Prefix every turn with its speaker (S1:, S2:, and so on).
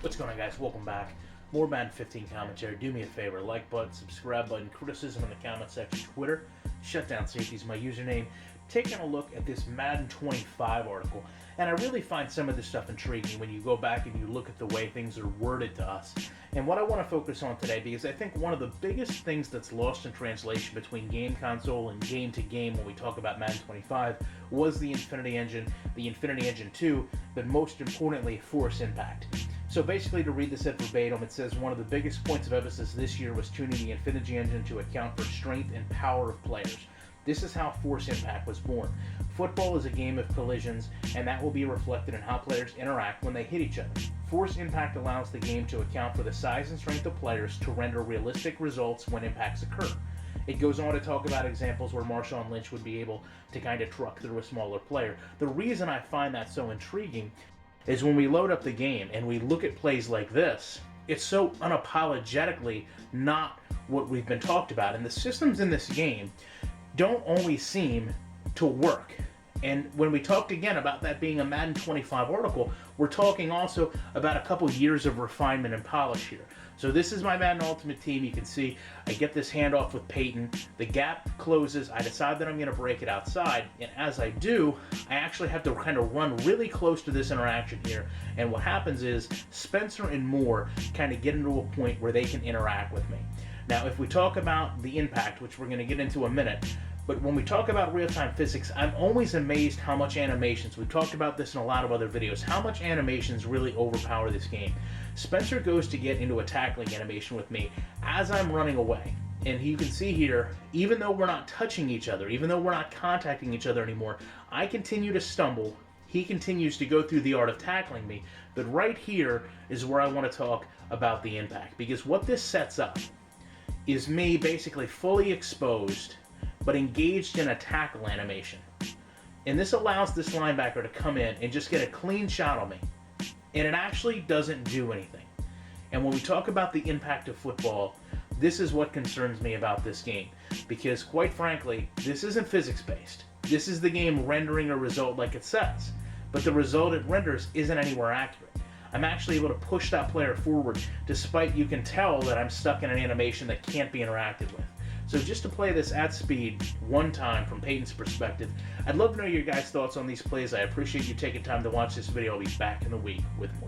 S1: What's going on, guys? Welcome back. More Madden 15 commentary. Do me a favor, like button, subscribe button, criticism in the comment section, Twitter, Shutdown Safety is my username. Taking a look at this Madden 25 article, and I really find some of this stuff intriguing when you go back and you look at the way things are worded to us. And what I want to focus on today, because I think one of the biggest things that's lost in translation between game console and game to game when we talk about Madden 25 was the Infinity Engine 2, but most importantly, Force Impact. So basically, to read this at verbatim, it says one of the biggest points of emphasis this year was tuning the Infinity Engine to account for strength and power of players. This is how Force Impact was born. Football is a game of collisions, and that will be reflected in how players interact when they hit each other. Force Impact allows the game to account for the size and strength of players to render realistic results when impacts occur. It goes on to talk about examples where Marshawn Lynch would be able to kind of truck through a smaller player. The reason I find that so intriguing is when we load up the game and we look at plays like this, it's so unapologetically not what we've been talked about. And the systems in this game don't always seem to work. And when we talked again about that being a Madden 25 article, we're talking also about a couple years of refinement and polish here. So this is my Madden Ultimate Team. You can see I get this handoff with Peyton. The gap closes. I decide that I'm going to break it outside. And as I do, I actually have to kind of run really close to this interaction here. And what happens is Spencer and Moore kind of get into a point where they can interact with me. Now, if we talk about the impact, which we're going to get into in a minute, but when we talk about real-time physics, I'm always amazed how much animations, we've talked about this in a lot of other videos, how much animations really overpower this game. Spencer goes to get into a tackling animation with me as I'm running away. And you can see here, even though we're not touching each other, even though we're not contacting each other anymore, I continue to stumble. He continues to go through the art of tackling me. But right here is where I want to talk about the impact. Because what this sets up is me basically fully exposed but engaged in a tackle animation. And this allows this linebacker to come in and just get a clean shot on me. And it actually doesn't do anything. And when we talk about the impact of football, this is what concerns me about this game. Because quite frankly, this isn't physics-based. This is the game rendering a result like it says. But the result it renders isn't anywhere accurate. I'm actually able to push that player forward despite you can tell that I'm stuck in an animation that can't be interacted with. So just to play this at speed one time from Peyton's perspective, I'd love to know your guys' thoughts on these plays. I appreciate you taking time to watch this video. I'll be back in the week with more.